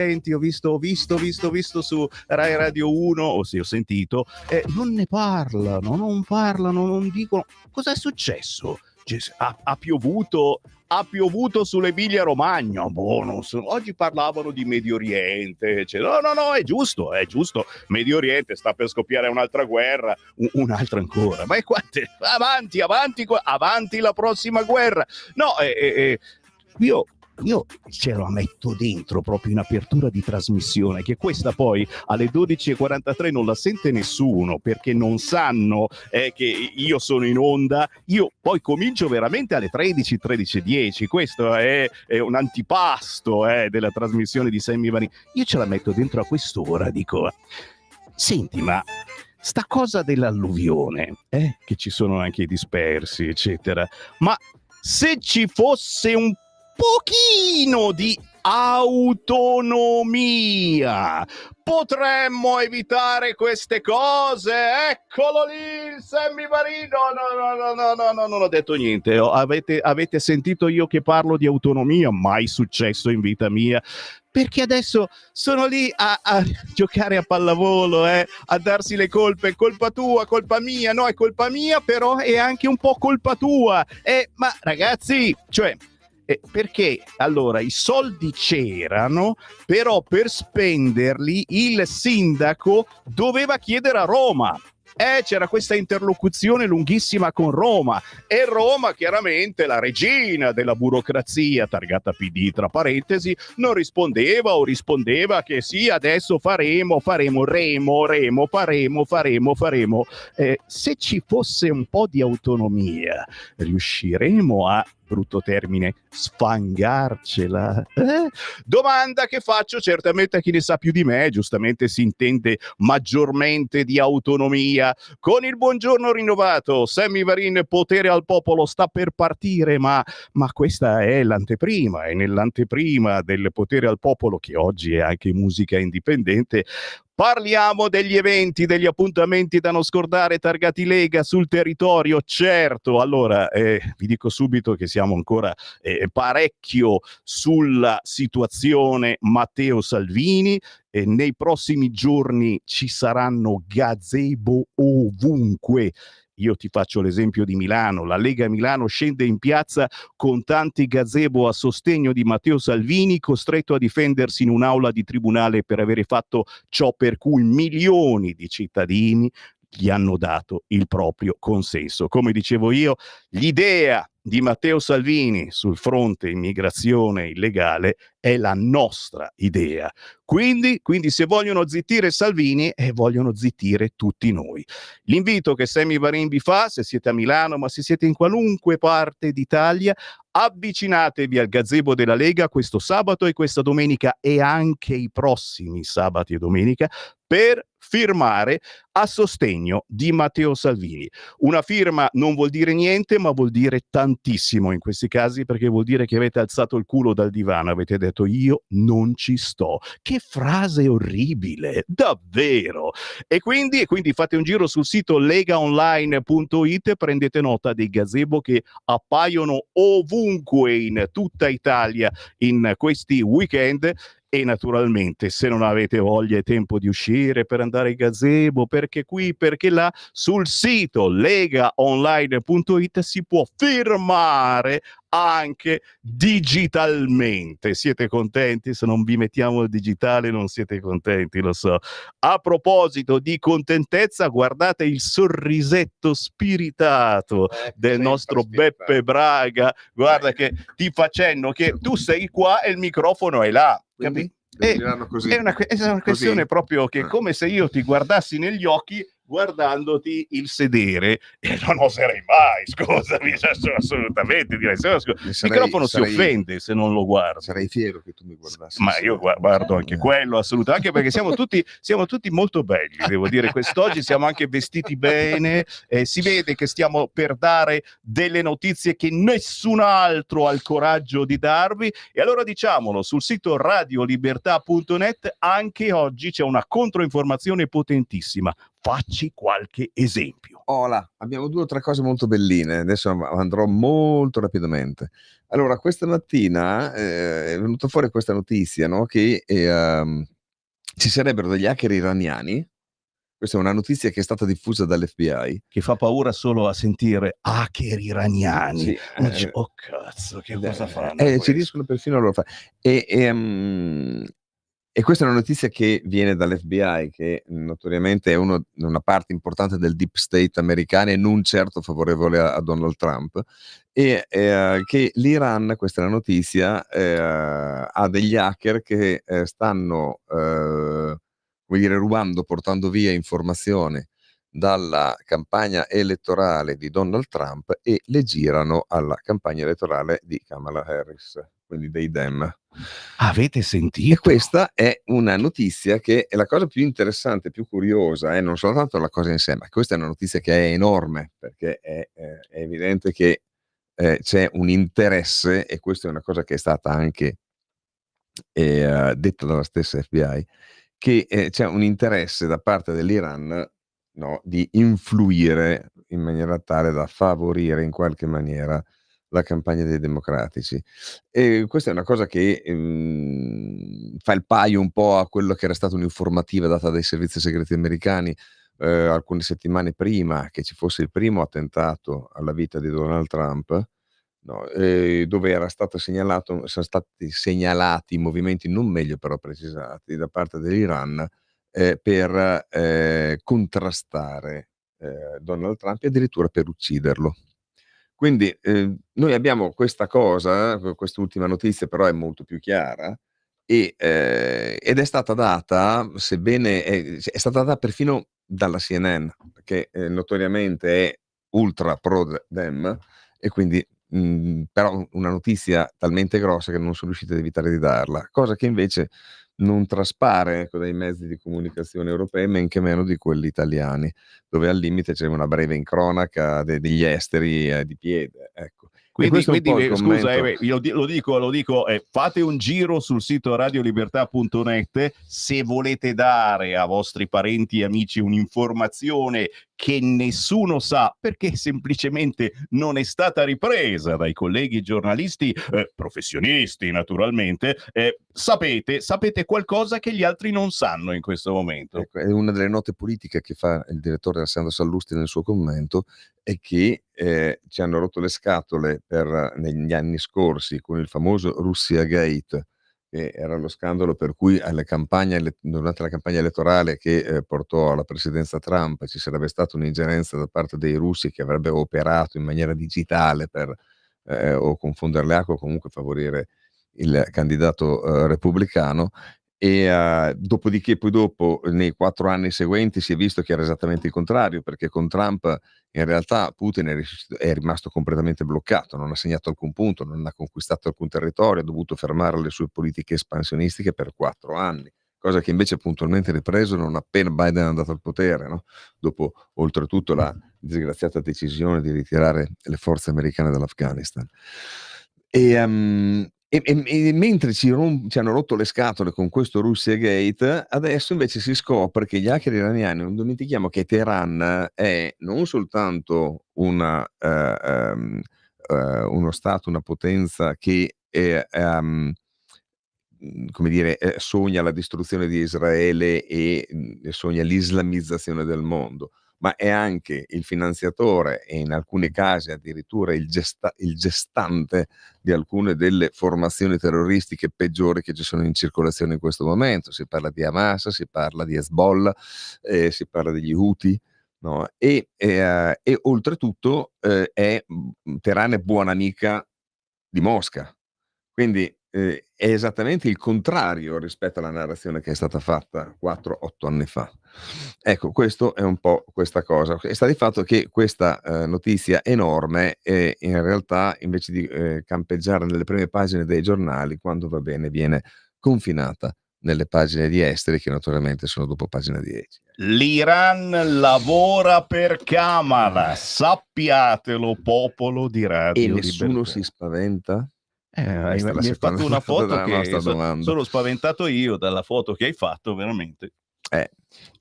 Ho visto su Rai Radio 1, o sì, ho sentito, non ne parlano, non dicono cosa è successo. Ha piovuto sull'Emilia Romagna, oggi parlavano di Medio Oriente, no, è giusto, Medio Oriente sta per scoppiare un'altra guerra, un'altra ancora, ma avanti la prossima guerra. No, io ce la metto dentro proprio in apertura di trasmissione, che questa poi alle 12:43 non la sente nessuno, perché non sanno che io sono in onda. Io poi comincio veramente alle 13:10. Questo è un antipasto della trasmissione di Sammy Varin. Io ce la metto dentro a quest'ora, dico: senti, ma sta cosa dell'alluvione, che ci sono anche i dispersi, eccetera, ma se ci fosse un pochino di autonomia potremmo evitare queste cose. Eccolo lì il Sammy Varin. No, non ho detto niente. Avete sentito io che parlo di autonomia? Mai successo in vita mia, perché adesso sono lì a giocare a pallavolo, a darsi le colpe. Colpa tua, colpa mia. No, è colpa mia, però è anche un po' colpa tua. Ma ragazzi, cioè, perché allora i soldi c'erano, però per spenderli il sindaco doveva chiedere a Roma. C'era questa interlocuzione lunghissima con Roma, e Roma, chiaramente la regina della burocrazia, targata PD tra parentesi, non rispondeva, o rispondeva che sì, adesso faremo, se ci fosse un po' di autonomia, riusciremo a, brutto termine, sfangarcela? Domanda che faccio certamente a chi ne sa più di me, giustamente si intende maggiormente di autonomia. Con il buongiorno rinnovato, Sammy Varin, potere al popolo, sta per partire, ma questa è l'anteprima, è nell'anteprima del potere al popolo, che oggi è anche musica indipendente. Parliamo degli eventi, degli appuntamenti da non scordare targati Lega sul territorio. Certo, allora vi dico subito che siamo ancora parecchio sulla situazione Matteo Salvini. Nei prossimi giorni ci saranno gazebo ovunque. Io ti faccio l'esempio di Milano. La Lega Milano scende in piazza con tanti gazebo a sostegno di Matteo Salvini, costretto a difendersi in un'aula di tribunale per avere fatto ciò per cui milioni di cittadini gli hanno dato il proprio consenso. Come dicevo io, l'idea di Matteo Salvini sul fronte immigrazione illegale è la nostra idea. Quindi se vogliono zittire Salvini, vogliono zittire tutti noi. L'invito che Sammy Varin vi fa, se siete a Milano, ma se siete in qualunque parte d'Italia, avvicinatevi al gazebo della Lega questo sabato e questa domenica, e anche i prossimi sabati e domenica, per firmare a sostegno di Matteo Salvini. Una firma non vuol dire niente, ma vuol dire tantissimo in questi casi, perché vuol dire che avete alzato il culo dal divano, avete detto: io non ci sto. Che frase orribile, davvero! E quindi fate un giro sul sito legaonline.it, prendete nota dei gazebo che appaiono ovunque in tutta Italia in questi weekend. E naturalmente, se non avete voglia e tempo di uscire per andare ai gazebo, perché qui, perché là, sul sito legaonline.it si può firmare anche digitalmente. Siete contenti? Se non vi mettiamo il digitale non siete contenti, lo so. A proposito di contentezza, guardate il sorrisetto spiritato del nostro Beppe Braga. Guarda che ti facendo che tu sei qua e il microfono è là. Capito? È una questione così, proprio che come se io ti guardassi negli occhi guardandoti il sedere, e non oserei mai, scusami, assolutamente, direi, il microfono si offende se non lo guardo. Sarei fiero che tu mi guardassi. Ma io guardo anche quello, assolutamente, anche perché siamo tutti molto belli, devo dire, quest'oggi siamo anche vestiti bene, si vede che stiamo per dare delle notizie che nessun altro ha il coraggio di darvi, e allora diciamolo, sul sito radiolibertà.net anche oggi c'è una controinformazione potentissima. Facci qualche esempio. abbiamo 2 o 3 cose molto belline, adesso andrò molto rapidamente. Allora, questa mattina è venuta fuori questa notizia, no, che ci sarebbero degli hacker iraniani. Questa è una notizia che è stata diffusa dall'FBI. Che fa paura solo a sentire hacker iraniani. Sì, Uno dice, oh cazzo, che cosa fanno ci questi? riescono perfino loro a fare. E questa è una notizia che viene dall'FBI, che notoriamente è una parte importante del deep state americano e non certo favorevole a Donald Trump, e che l'Iran, questa è la notizia, ha degli hacker che stanno come dire, rubando, portando via informazioni dalla campagna elettorale di Donald Trump e le girano alla campagna elettorale di Kamala Harris, quindi dei Dem. Avete E sentito? questa è una notizia che è la cosa più interessante, più curiosa, non soltanto la cosa in sé, ma questa è una notizia che è enorme, perché è evidente che c'è un interesse, e questa è una cosa che è stata anche detta dalla stessa FBI, che c'è un interesse da parte dell'Iran, no, di influire in maniera tale da favorire in qualche maniera la campagna dei democratici. E questa è una cosa che fa il paio un po' a quello che era stata un'informativa data dai servizi segreti americani alcune settimane prima che ci fosse il primo attentato alla vita di Donald Trump, no, dove sono stati segnalati movimenti non meglio però precisati da parte dell'Iran per contrastare Donald Trump e addirittura per ucciderlo. Quindi noi abbiamo questa cosa, quest'ultima notizia però è molto più chiara, ed è stata data, sebbene è stata data perfino dalla CNN, che notoriamente è ultra pro Dem, e quindi però una notizia talmente grossa che non sono riusciti ad evitare di darla, cosa che invece non traspare, ecco, dai mezzi di comunicazione europei, men che meno di quelli italiani, dove al limite c'è una breve incronaca degli esteri di piede, ecco. E Quindi, questo è un po' il scusa, commento. lo dico, fate un giro sul sito radiolibertà.net se volete dare a vostri parenti e amici un'informazione che nessuno sa, perché semplicemente non è stata ripresa dai colleghi giornalisti, professionisti naturalmente, sapete qualcosa che gli altri non sanno in questo momento. Ecco, è una delle note politiche che fa il direttore Alessandro Sallusti nel suo commento, è che ci hanno rotto le scatole negli anni scorsi con il famoso Russia Gate, che era lo scandalo per cui durante la campagna elettorale che portò alla presidenza Trump ci sarebbe stata un'ingerenza da parte dei russi che avrebbe operato in maniera digitale per o confondere le acque o comunque favorire il candidato repubblicano. E dopodiché poi dopo, nei 4 anni seguenti, si è visto che era esattamente il contrario, perché con Trump in realtà Putin è rimasto completamente bloccato, non ha segnato alcun punto, non ha conquistato alcun territorio, ha dovuto fermare le sue politiche espansionistiche per 4 anni, cosa che invece è puntualmente ripreso non appena Biden è andato al potere, no? Dopo oltretutto la disgraziata decisione di ritirare le forze americane dall'Afghanistan. E mentre ci hanno rotto le scatole con questo Russia Gate, adesso invece si scopre che gli hacker iraniani, non dimentichiamo che Teheran è non soltanto uno stato, una potenza che come dire, sogna la distruzione di Israele e sogna l'islamizzazione del mondo, ma è anche il finanziatore e in alcuni casi addirittura il gestante di alcune delle formazioni terroristiche peggiori che ci sono in circolazione in questo momento. Si parla di Hamas, si parla di Hezbollah, si parla degli Houthi, no? E oltretutto Teheran è buona amica di Mosca. Quindi è esattamente il contrario rispetto alla narrazione che è stata fatta 4-8 anni fa. Ecco, questo è un po' questa cosa. Sta di fatto che questa notizia enorme in realtà, invece di campeggiare nelle prime pagine dei giornali, quando va bene viene confinata nelle pagine di esteri, che naturalmente sono dopo pagina 10. L'Iran lavora per Kamala, sappiatelo, popolo di Radio E Libertà. nessuno si spaventa? Mi hai fatto una foto che domanda. sono spaventato io dalla foto che hai fatto, veramente.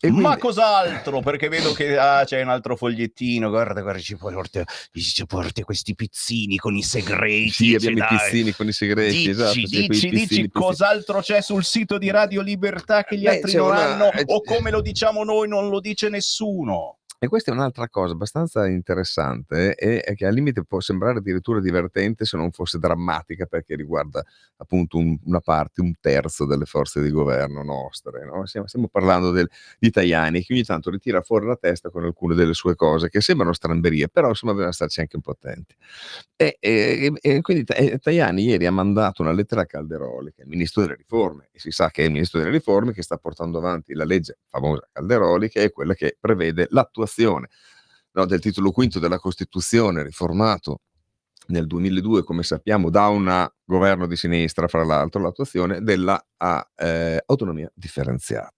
E Ma quindi cos'altro? Perché vedo che c'è un altro fogliettino. Guarda, ci porti questi pizzini con i segreti. sì, abbiamo i Dai. pizzini con i segreti, esatto, sì, quei Dici pizzini. cos'altro c'è sul sito di Radio Libertà che gli Beh, altri c'è non una hanno, o come lo diciamo noi non lo dice nessuno. e questa è un'altra cosa abbastanza interessante e che al limite può sembrare addirittura divertente se non fosse drammatica, perché riguarda appunto una parte, un terzo delle forze di governo nostre, no? Stiamo parlando di Tajani, che ogni tanto ritira fuori la testa con alcune delle sue cose che sembrano stramberie, però insomma bisogna starci anche un po' attenti. E quindi Tajani ieri ha mandato una lettera a Calderoli, che è il ministro delle riforme, e si sa che è il ministro delle riforme che sta portando avanti la legge famosa Calderoli, che è quella che prevede l'attuazione, no, del titolo quinto della Costituzione, riformato nel 2002, come sappiamo, da un governo di sinistra, fra l'altro, l'attuazione della autonomia differenziata.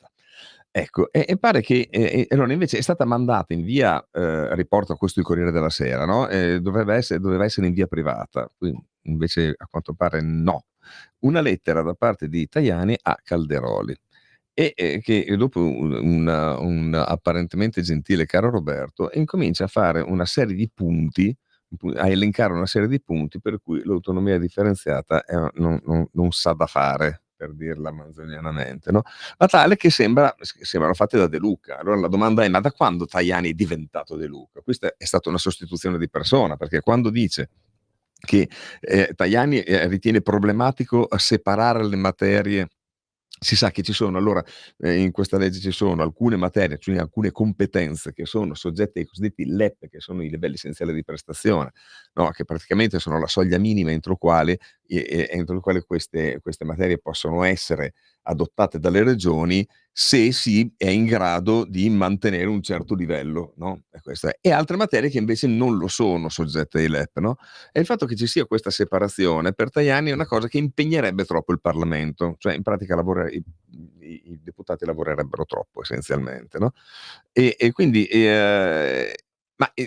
Ecco, e pare che allora invece è stata mandata in via, riporta questo il Corriere della Sera, no, doveva essere in via privata, quindi invece a quanto pare no. Una lettera da parte di Tajani a Calderoli che dopo un apparentemente gentile caro Roberto incomincia a fare una serie di punti, a elencare una serie di punti per cui l'autonomia differenziata non s'ha da fare, per dirla manzonianamente, no, ma tale che sembrano fatte da De Luca. Allora la domanda è: ma da quando Tajani è diventato De Luca? Questa è stata una sostituzione di persona, perché quando dice che, Tajani, ritiene problematico separare le materie, si sa che ci sono allora, in questa legge ci sono alcune materie, cioè alcune competenze che sono soggette ai cosiddetti LEP, che sono i livelli essenziali di prestazione, no, che praticamente sono la soglia minima entro il quale queste materie possono essere adottate dalle regioni, se si è in grado di mantenere un certo livello, no, e questo è. E altre materie che invece non lo sono soggette ai LEP, no, e il fatto che ci sia questa separazione per Tajani è una cosa che impegnerebbe troppo il Parlamento, cioè in pratica i deputati lavorerebbero troppo essenzialmente, no, e quindi,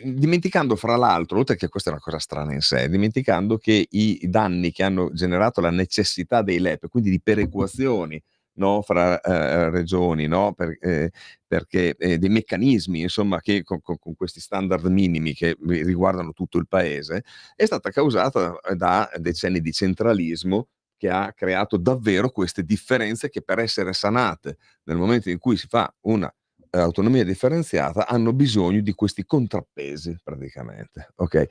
dimenticando fra l'altro, oltre che questa è una cosa strana in sé, dimenticando che i danni che hanno generato la necessità dei LEP, quindi di perequazioni, no, fra, regioni, no, perché, dei meccanismi insomma che con questi standard minimi che riguardano tutto il paese, è stata causata da decenni di centralismo che ha creato davvero queste differenze che, per essere sanate nel momento in cui si fa una autonomia differenziata, hanno bisogno di questi contrappesi praticamente, okay?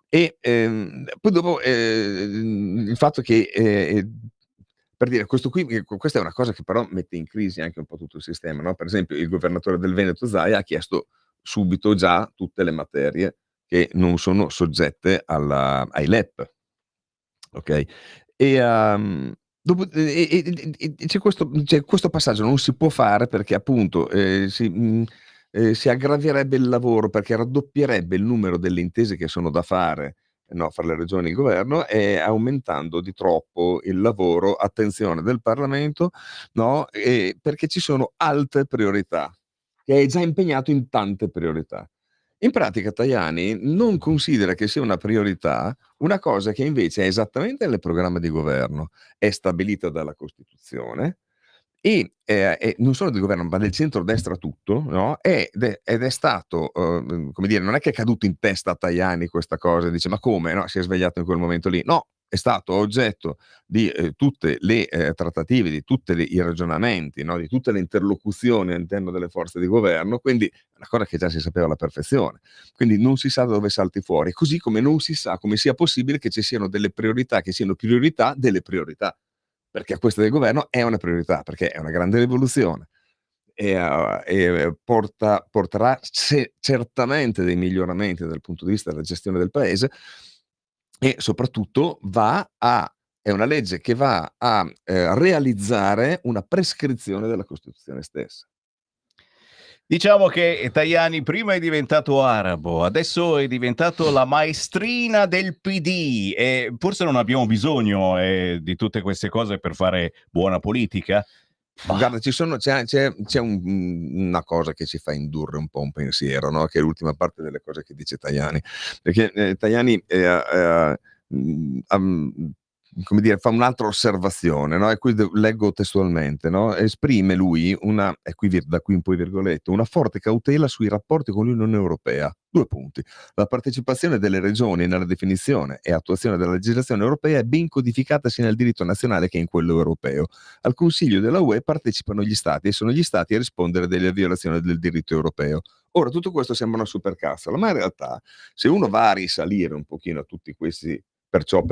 Poi dopo, il fatto che, per dire questo qui, questa è una cosa che però mette in crisi anche un po' tutto il sistema, no, per esempio il governatore del Veneto Zaia ha chiesto subito già tutte le materie che non sono soggette ai LEP, okay? E, dopo c'è questo passaggio non si può fare perché appunto, si aggravierebbe il lavoro, perché raddoppierebbe il numero delle intese che sono da fare, no, fra le regioni e il governo, aumentando di troppo il lavoro, attenzione, del Parlamento, no, perché ci sono altre priorità, che è già impegnato in tante priorità. In pratica Tajani non considera che sia una priorità una cosa che invece è esattamente nel programma di governo, è stabilita dalla Costituzione e non solo del governo, ma del centrodestra tutto, no, ed è stato, come dire, non è che è caduto in testa a Tajani questa cosa e dice: "Ma come, no, si è svegliato in quel momento lì." No, è stato oggetto di, tutte le, trattative, di tutte le i ragionamenti, no, di tutte le interlocuzioni all'interno delle forze di governo, quindi è una cosa che già si sapeva alla perfezione. Quindi non si sa da dove salti fuori, così come non si sa come sia possibile che ci siano delle priorità che siano priorità delle priorità, perché questa del governo è una priorità, perché è una grande rivoluzione porterà certamente dei miglioramenti dal punto di vista della gestione del paese e soprattutto è una legge che va a, realizzare una prescrizione della Costituzione stessa. Diciamo che Tajani prima è diventato arabo, adesso è diventato la maestrina del PD e forse non abbiamo bisogno, di tutte queste cose per fare buona politica? Mah. Guarda, c'è una cosa che ci fa indurre un po' un pensiero, no, che è l'ultima parte delle cose che dice Tajani. Perché, Tajani, come dire, fa un'altra osservazione, no? E qui leggo testualmente, no? Esprime lui e qui da qui in poi virgolette, una forte cautela sui rapporti con l'Unione Europea. 2 punti. La partecipazione delle regioni nella definizione e attuazione della legislazione europea è ben codificata sia nel diritto nazionale che in quello europeo. Al Consiglio della UE partecipano gli Stati e sono gli Stati a rispondere delle violazioni del diritto europeo. Ora, tutto questo sembra una supercazzola, ma in realtà, se uno va a risalire un pochino a tutti questi perciò,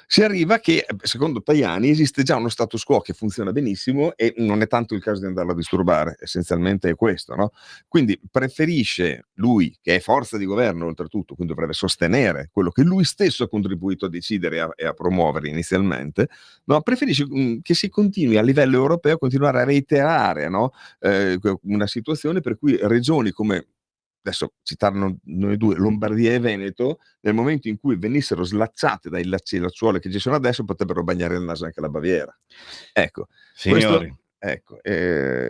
si arriva che, secondo Tajani, esiste già uno status quo che funziona benissimo e non è tanto il caso di andarlo a disturbare, essenzialmente è questo, no? Quindi preferisce lui, che è forza di governo oltretutto, quindi dovrebbe sostenere quello che lui stesso ha contribuito a decidere e a promuovere inizialmente, no? Preferisce che si continui a livello europeo a continuare a reiterare, no? Una situazione per cui regioni come, adesso citarono noi due, Lombardia e Veneto, nel momento in cui venissero slacciate dai lacciuoli che ci sono adesso, potrebbero bagnare il naso anche la Baviera. Ecco, Signori, ecco,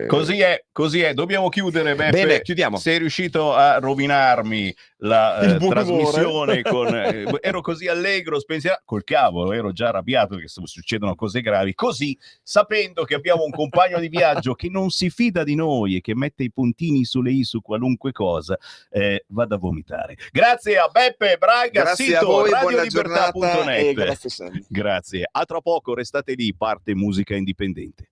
così è. Dobbiamo chiudere, Beppe. Bene, chiudiamo. Sei riuscito a rovinarmi la buon trasmissione ero così allegro, spensierato, col cavolo, ero già arrabbiato che succedono cose gravi, così, sapendo che abbiamo un compagno di viaggio che non si fida di noi e che mette i puntini sulle i su qualunque cosa, vado a vomitare. Grazie a Beppe Braga, grazie sito a voi, buona radiolibertà.net. giornata e grazie sempre. Grazie, a tra poco, restate lì, parte musica indipendente.